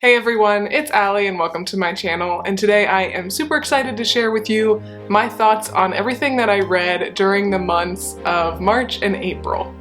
Hey everyone, it's Allie and welcome to my channel, and today I am super excited to share with you my thoughts on everything that I read during the months of March and April.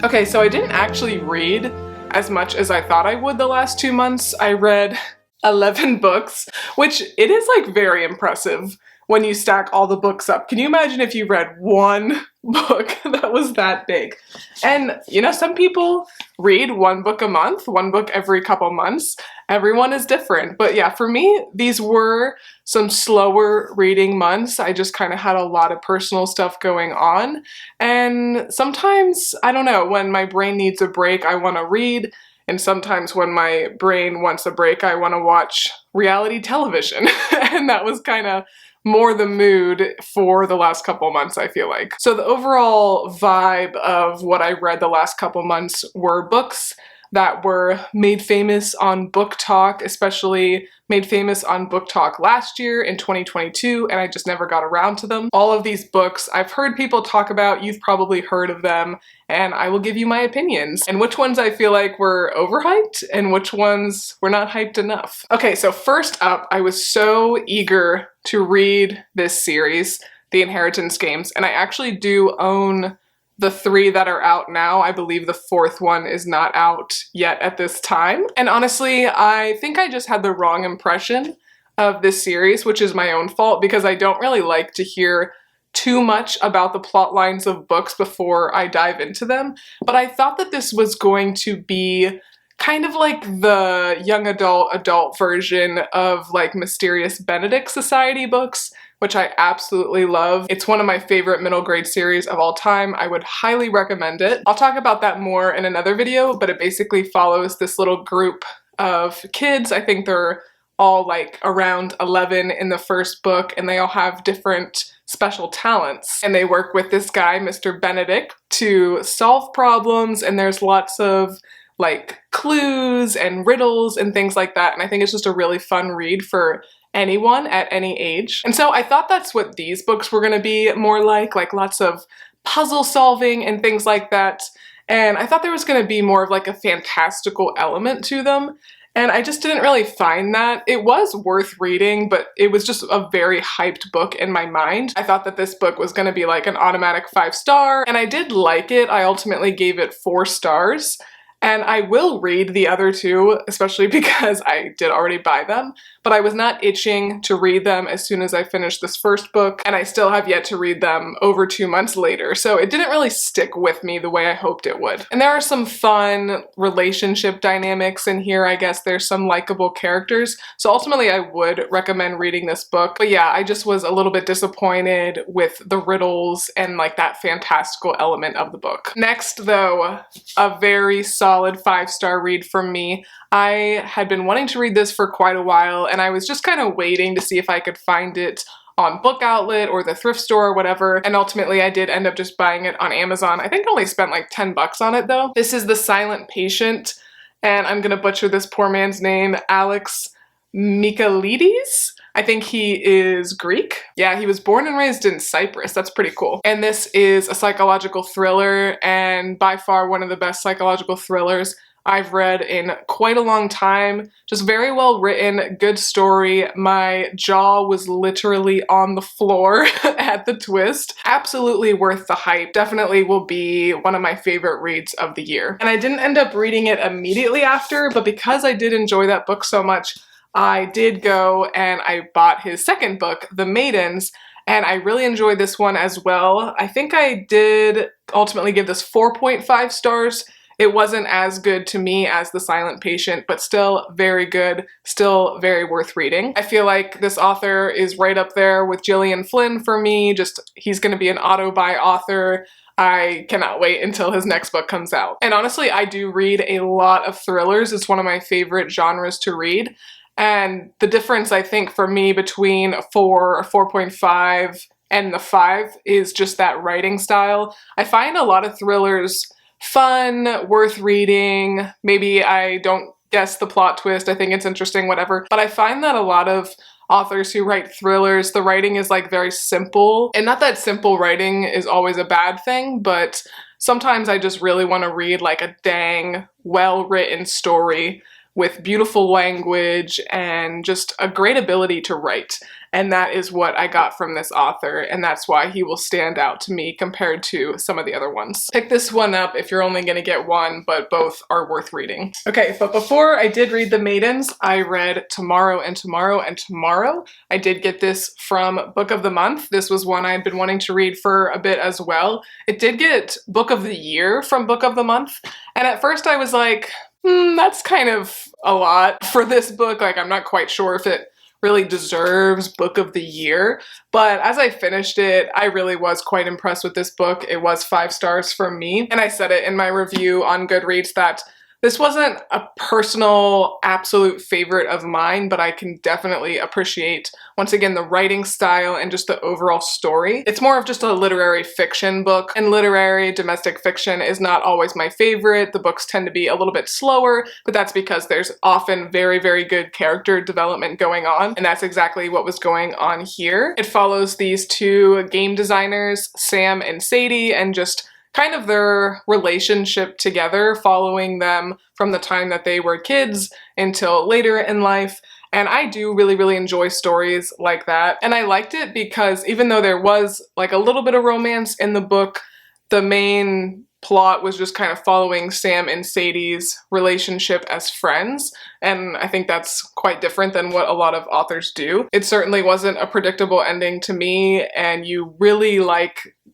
Okay, so I didn't actually read as much as I thought I would the last 2 months. I read 11 books, which it is like very impressive when you stack all the books up. Can you imagine if you read one book that was that big? And you know, some people read one book a month, one book every couple months. Everyone is different. But yeah, for me, these were some slower reading months. I just kind of had a lot of personal stuff going on. And sometimes, I don't know, when my brain needs a break, I want to read. And sometimes when my brain wants a break, I want to watch reality television. And that was kind of more the mood for the last couple months, I feel like. So the overall vibe of what I read the last couple months were books that were made famous on BookTok, especially made famous on BookTok last year in 2022, and I just never got around to them. All of these books I've heard people talk about, you've probably heard of them, and I will give you my opinions, and which ones I feel like were overhyped and which ones were not hyped enough. Okay, so first up, I was so eager to read this series, The Inheritance Games, and I actually do own the 3 that are out now. I believe the 4th one is not out yet at this time. And honestly, I think I just had the wrong impression of this series, which is my own fault because I don't really like to hear too much about the plot lines of books before I dive into them. But I thought that this was going to be kind of like the young adult version of like Mysterious Benedict Society books, which I absolutely love. It's one of my favorite middle grade series of all time. I would highly recommend it. I'll talk about that more in another video, but it basically follows this little group of kids. I think they're all like around 11 in the first book, and they all have different special talents. And they work with this guy, Mr. Benedict, to solve problems, and there's lots of like clues and riddles and things like that. And I think it's just a really fun read for anyone at any age. And so I thought that's what these books were going to be more like lots of puzzle solving and things like that. And I thought there was going to be more of like a fantastical element to them. And I just didn't really find that. It was worth reading, but it was just a very hyped book in my mind. I thought that this book was going to be like an automatic 5-star, and I did like it. I ultimately gave it 4 stars. And I will read the other 2, especially because I did already buy them, but I was not itching to read them as soon as I finished this first book, and I still have yet to read them over 2 months later, so it didn't really stick with me the way I hoped it would. And there are some fun relationship dynamics in here. I guess there's some likable characters, so ultimately I would recommend reading this book. But yeah, I just was a little bit disappointed with the riddles and like that fantastical element of the book. Next though, a very solid 5-star read from me. I had been wanting to read this for quite a while, and I was just kind of waiting to see if I could find it on Book Outlet or the thrift store or whatever, and ultimately I did end up just buying it on Amazon. I think I only spent like 10 bucks on it though. This is The Silent Patient, and I'm gonna butcher this poor man's name, Alex Michaelides. I think he is Greek. Yeah, he was born and raised in Cyprus. That's pretty cool. And this is a psychological thriller, and by far one of the best psychological thrillers I've read in quite a long time. Just very well written, good story. My jaw was literally on the floor at the twist. Absolutely worth the hype. Definitely will be one of my favorite reads of the year. And I didn't end up reading it immediately after, but because I did enjoy that book so much, I did go and I bought his second book, The Maidens, and I really enjoyed this one as well. I think I did ultimately give this 4.5 stars. It wasn't as good to me as The Silent Patient, but still very good, still very worth reading. I feel like this author is right up there with Gillian Flynn for me. Just, he's gonna be an auto-buy author. I cannot wait until his next book comes out. And honestly, I do read a lot of thrillers. It's one of my favorite genres to read. And the difference, I think, for me between a 4 or 4.5 and the 5 is just that writing style. I find a lot of thrillers fun, worth reading. Maybe I don't guess the plot twist, I think it's interesting, whatever. But I find that a lot of authors who write thrillers, the writing is like very simple. And not that simple writing is always a bad thing, but sometimes I just really want to read like a dang, well-written story with beautiful language and just a great ability to write. And that is what I got from this author, and that's why he will stand out to me compared to some of the other ones. Pick this one up if you're only gonna get one, but both are worth reading. Okay, but before I did read The Maidens, I read Tomorrow and Tomorrow and Tomorrow. I did get this from Book of the Month. This was one I had been wanting to read for a bit as well. It did get Book of the Year from Book of the Month, and at first I was like, that's kind of a lot for this book. Like, I'm not quite sure if it really deserves Book of the Year, but as I finished it, I really was quite impressed with this book. It was 5 stars from me, and I said it in my review on Goodreads that this wasn't a personal, absolute favorite of mine, but I can definitely appreciate, once again, the writing style and just the overall story. It's more of just a literary fiction book, and literary domestic fiction is not always my favorite. The books tend to be a little bit slower, but that's because there's often very, very good character development going on, and that's exactly what was going on here. It follows these 2 game designers, Sam and Sadie, and just kind of their relationship together, following them from the time that they were kids until later in life. And I do really, really enjoy stories like that. And I liked it because even though there was like a little bit of romance in the book, the main plot was just kind of following Sam and Sadie's relationship as friends. And I think that's quite different than what a lot of authors do. It certainly wasn't a predictable ending to me, and you really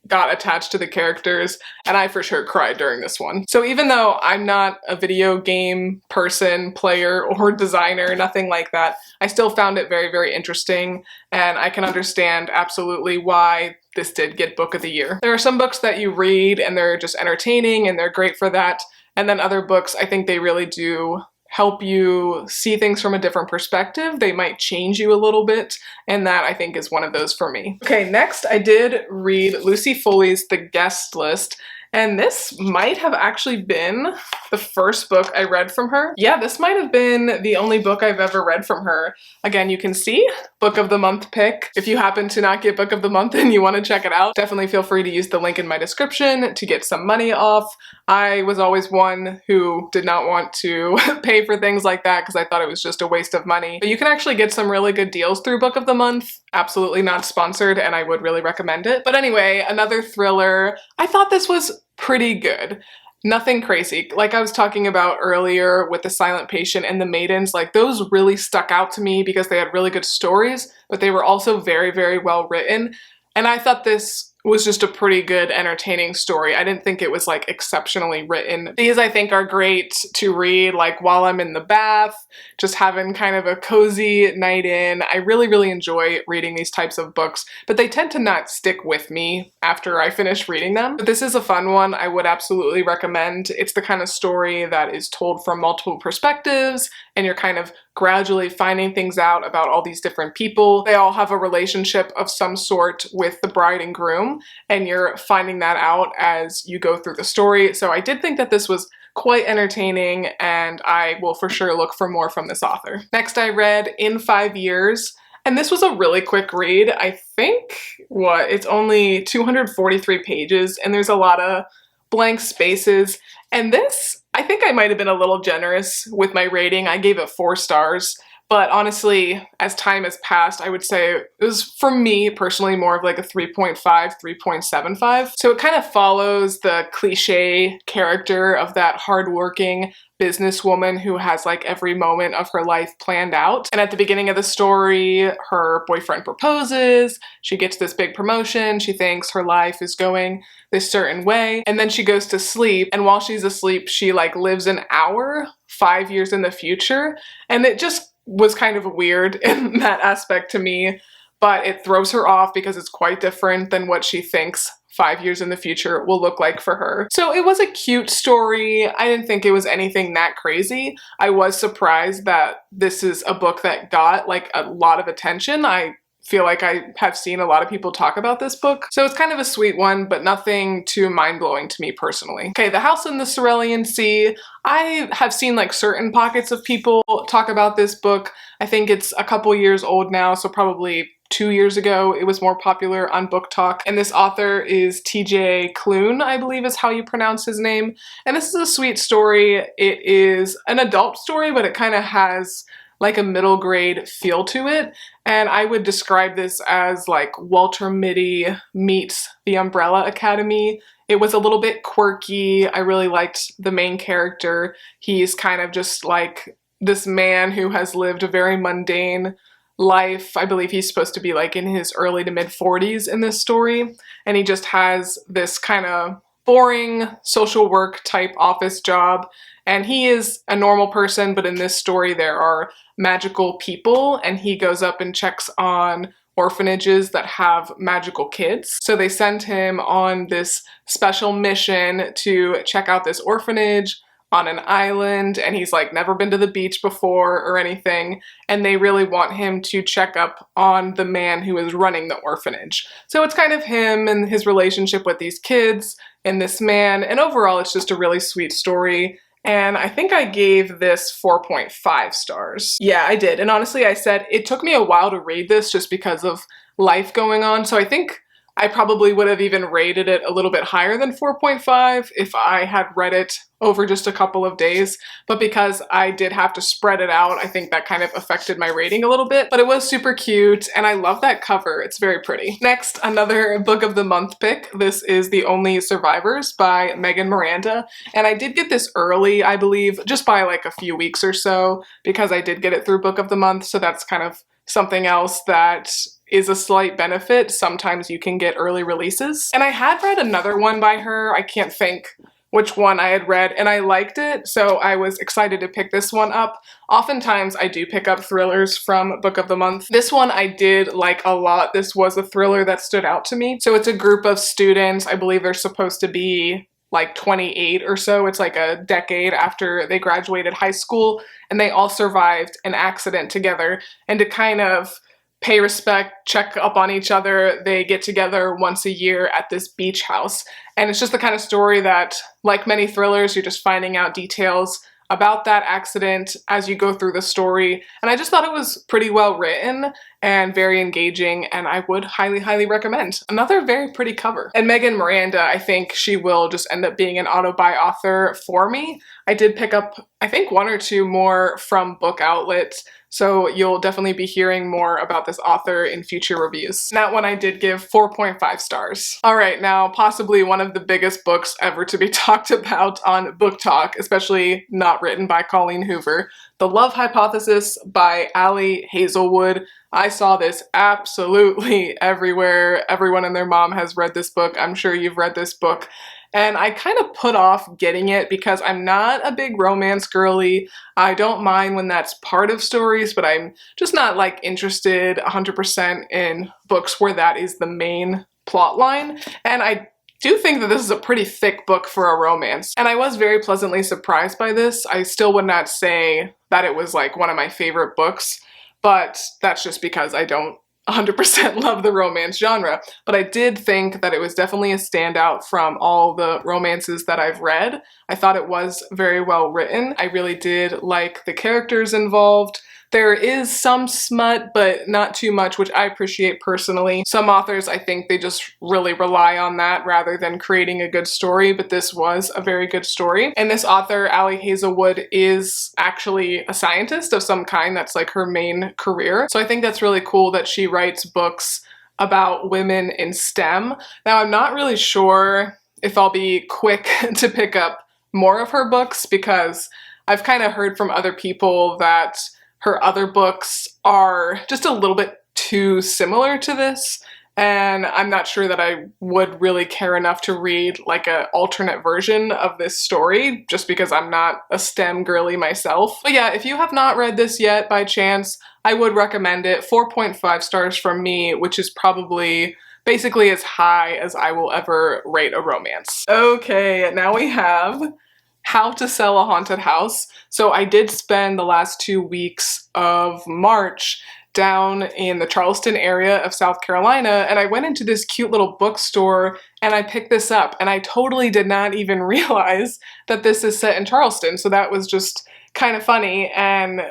got attached to the characters, and I for sure cried during this one. So even though I'm not a video game person, player, or designer, nothing like that, I still found it very, very interesting, and I can understand absolutely why this did get Book of the Year. There are some books that you read and they're just entertaining and they're great for that, and then other books, I think they really do help you see things from a different perspective. They might change you a little bit, and that I think is one of those for me. Okay, next I did read Lucy Foley's The Guest List, and this might have actually been the first book I read from her. Yeah, this might have been the only book I've ever read from her. Again, you can see Book of the Month pick. If you happen to not get Book of the Month and you want to check it out, definitely feel free to use the link in my description to get some money off. I was always one who did not want to pay for things like that because I thought it was just a waste of money. But you can actually get some really good deals through Book of the Month. Absolutely not sponsored, and I would really recommend it. But anyway, another thriller. I thought this was pretty good. Nothing crazy. Like I was talking about earlier with The Silent Patient and The Maidens, like those really stuck out to me because they had really good stories, but they were also very, very well written. And I thought this was just a pretty good, entertaining story. I didn't think it was like exceptionally written. These I think are great to read like while I'm in the bath, just having kind of a cozy night in. I really, really enjoy reading these types of books, but they tend to not stick with me after I finish reading them. But this is a fun one I would absolutely recommend. It's the kind of story that is told from multiple perspectives, and you're kind of gradually finding things out about all these different people. They all have a relationship of some sort with the bride and groom, and you're finding that out as you go through the story. So I did think that this was quite entertaining, and I will for sure look for more from this author. Next I read In 5 Years, and this was a really quick read. I think, it's only 243 pages, and there's a lot of blank spaces, and this, I think I might have been a little generous with my rating. I gave it 4 stars, but honestly, as time has passed, I would say it was, for me personally, more of like a 3.5, 3.75. So it kind of follows the cliche character of that hardworking businesswoman who has like every moment of her life planned out. And at the beginning of the story, her boyfriend proposes, she gets this big promotion, she thinks her life is going this certain way, and then she goes to sleep, and while she's asleep, she like lives an hour 5 years in the future, and it just was kind of weird in that aspect to me, but it throws her off because it's quite different than what she thinks 5 years in the future will look like for her. So it was a cute story. I didn't think it was anything that crazy. I was surprised that this is a book that got like a lot of attention. I feel like I have seen a lot of people talk about this book. So it's kind of a sweet one, but nothing too mind-blowing to me personally. Okay, The House in the Cerulean Sea. I have seen like certain pockets of people talk about this book. I think it's a couple years old now, so probably 2 years ago it was more popular on BookTok. And this author is TJ Klune, I believe is how you pronounce his name. And this is a sweet story. It is an adult story, but it kind of has like a middle grade feel to it. And I would describe this as like Walter Mitty meets The Umbrella Academy. It was a little bit quirky. I really liked the main character. He's kind of just like this man who has lived a very mundane life. I believe he's supposed to be like in his early to mid 40s in this story. And he just has this kind of boring social work type office job. And he is a normal person, but in this story there are magical people, and he goes up and checks on orphanages that have magical kids. So they send him on this special mission to check out this orphanage on an island, and he's like never been to the beach before or anything, and they really want him to check up on the man who is running the orphanage. So it's kind of him and his relationship with these kids and this man, and overall it's just a really sweet story. And I think I gave this 4.5 stars. Yeah, I did. And honestly, I said it took me a while to read this just because of life going on. So I think I probably would have even rated it a little bit higher than 4.5 if I had read it over just a couple of days. But because I did have to spread it out, I think that kind of affected my rating a little bit. But it was super cute, and I love that cover. It's very pretty. Next, another book of the month pick. This is The Only Survivors by Megan Miranda. And I did get this early, I believe, just by like a few weeks or so, because I did get it through book of the month. So that's kind of something else that is a slight benefit. Sometimes you can get early releases. And I had read another one by her. I can't think which one I had read, and I liked it, so I was excited to pick this one up. Oftentimes I do pick up thrillers from Book of the Month. This one I did like a lot. This was a thriller that stood out to me. So it's a group of students. I believe they're supposed to be like 28 or so. It's like a decade after they graduated high school, and they all survived an accident together. And to kind of pay respect, check up on each other, they get together once a year at this beach house. And it's just the kind of story that, like many thrillers, you're just finding out details about that accident as you go through the story. And I just thought it was pretty well written and very engaging, and I would highly, highly recommend. Another very pretty cover. And Megan Miranda, I think she will just end up being an auto-buy author for me. I did pick up, I think, 1 or 2 more from book outlets, so you'll definitely be hearing more about this author in future reviews. That one I did give 4.5 stars. All right, now possibly one of the biggest books ever to be talked about on BookTok, especially not written by Colleen Hoover. The Love Hypothesis by Ali Hazelwood. I saw this absolutely everywhere. Everyone and their mom has read this book. I'm sure you've read this book. And I kind of put off getting it because I'm not a big romance girly. I don't mind when that's part of stories, but I'm just not like interested 100% in books where that is the main plot line. And I do think that this is a pretty thick book for a romance. And I was very pleasantly surprised by this. I still would not say that it was like one of my favorite books, but that's just because I don't 100% love the romance genre. But I did think that it was definitely a standout from all the romances that I've read. I thought it was very well written. I really did like the characters involved. There is some smut, but not too much, which I appreciate personally. Some authors, I think they just really rely on that rather than creating a good story, but this was a very good story. And this author, Ali Hazelwood, is actually a scientist of some kind. That's like her main career. So I think that's really cool that she writes books about women in STEM. Now, I'm not really sure if I'll be quick to pick up more of her books because I've kind of heard from other people that her other books are just a little bit too similar to this, and I'm not sure that I would really care enough to read like an alternate version of this story, just because I'm not a STEM girly myself. But yeah, if you have not read this yet by chance, I would recommend it. 4.5 stars from me, which is probably basically as high as I will ever rate a romance. Okay, now we have How to Sell a Haunted House. So I did spend the last 2 weeks of March down in the Charleston area of South Carolina, and I went into this cute little bookstore and I picked this up, and I totally did not even realize that this is set in Charleston, so that was just kind of funny, and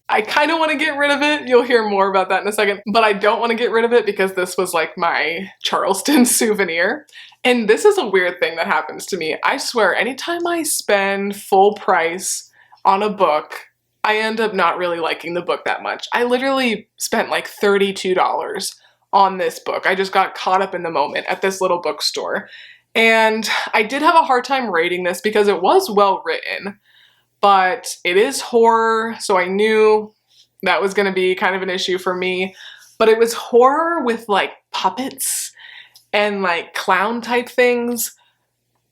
I kind of want to get rid of it. You'll hear more about that in a second, but I don't want to get rid of it because this was like my Charleston souvenir. And this is a weird thing that happens to me. I swear, anytime I spend full price on a book, I end up not really liking the book that much. I literally spent like $32 on this book. I just got caught up in the moment at this little bookstore. And I did have a hard time rating this because it was well written, but it is horror, so I knew that was going to be kind of an issue for me. But it was horror with like puppets and like clown type things.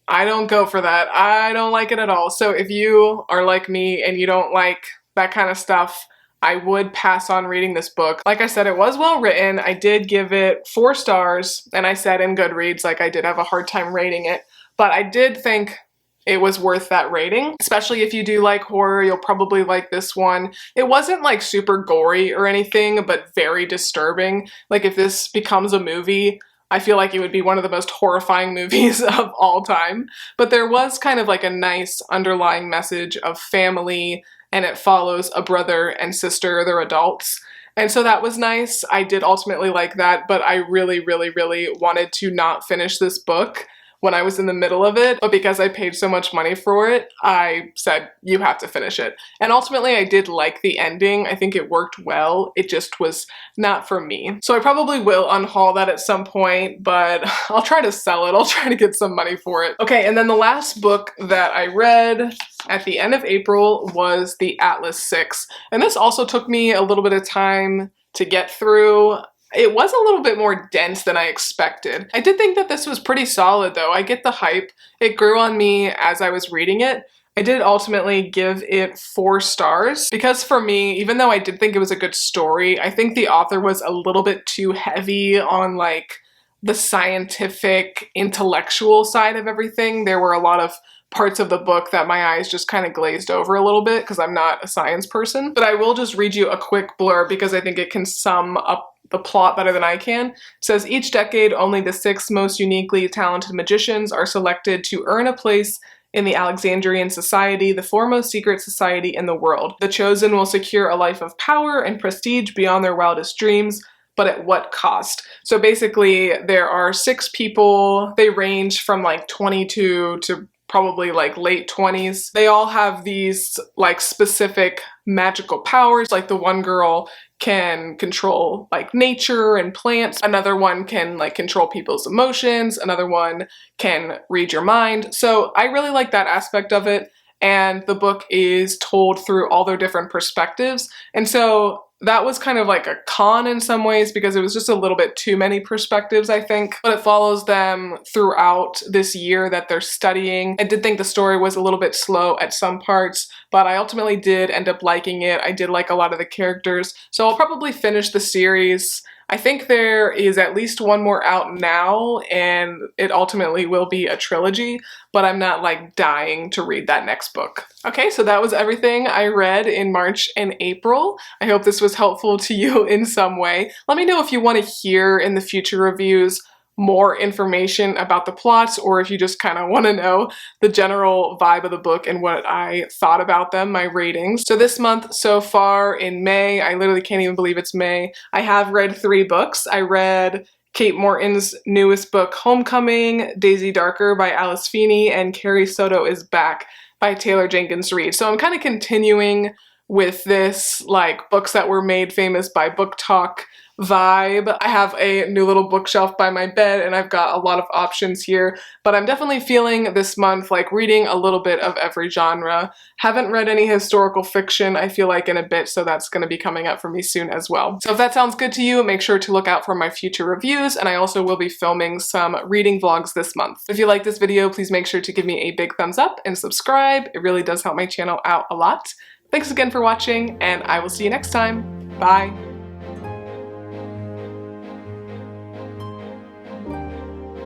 I don't go for that. I don't like it at all. So if you are like me and you don't like that kind of stuff, I would pass on reading this book. Like I said, it was well written. I did give it 4 stars, and I said in Goodreads, like I did have a hard time rating it, but I did think it was worth that rating. Especially if you do like horror, you'll probably like this one. It wasn't like super gory or anything, but very disturbing. Like if this becomes a movie, I feel like it would be one of the most horrifying movies of all time. But there was kind of like a nice underlying message of family, and it follows a brother and sister, they're adults. And so that was nice. I did ultimately like that, but I really, really, really wanted to not finish this book when I was in the middle of it, but because I paid so much money for it, I said, you have to finish it. And ultimately I did like the ending. I think it worked well. It just was not for me. So I probably will unhaul that at some point, but I'll try to sell it. I'll try to get some money for it. Okay, and then the last book that I read at the end of April was The Atlas 6. And this also took me a little bit of time to get through. It was a little bit more dense than I expected. I did think that this was pretty solid though. I get the hype. It grew on me as I was reading it. I did ultimately give it 4 stars because for me, even though I did think it was a good story, I think the author was a little bit too heavy on like the scientific, intellectual side of everything. There were a lot of parts of the book that my eyes just kind of glazed over a little bit because I'm not a science person. But I will just read you a quick blurb because I think it can sum up the plot better than I can. It says, each decade, only the 6 most uniquely talented magicians are selected to earn a place in the Alexandrian Society, the foremost secret society in the world. The chosen will secure a life of power and prestige beyond their wildest dreams, but at what cost? So basically, there are 6 people. They range from like 22 to probably like late 20s. They all have these like specific magical powers. Like the one girl can control like nature and plants. Another one can like control people's emotions. Another one can read your mind. So I really like that aspect of it. And the book is told through all their different perspectives. And so that was kind of like a con in some ways because it was just a little bit too many perspectives, I think. But it follows them throughout this year that they're studying. I did think the story was a little bit slow at some parts, but I ultimately did end up liking it. I did like a lot of the characters. So I'll probably finish the series. I think there is at least one more out now, and it ultimately will be a trilogy, but I'm not like dying to read that next book. Okay, so that was everything I read in March and April. I hope this was helpful to you in some way. Let me know if you want to hear in the future reviews more information about the plots, or if you just kind of want to know the general vibe of the book and what I thought about them, my ratings. So this month so far in May, I literally can't even believe it's May, I have read 3 books. I read Kate Morton's newest book, Homecoming, Daisy Darker by Alice Feeney, and Carrie Soto is Back by Taylor Jenkins Reid. So I'm kind of continuing with this like books that were made famous by BookTok vibe. I have a new little bookshelf by my bed and I've got a lot of options here, but I'm definitely feeling this month like reading a little bit of every genre. Haven't read any historical fiction, I feel like, in a bit, so that's going to be coming up for me soon as well. So if that sounds good to you, make sure to look out for my future reviews, and I also will be filming some reading vlogs this month. If you like this video, please make sure to give me a big thumbs up and subscribe. It really does help my channel out a lot. Thanks again for watching, and I will see you next time. Bye!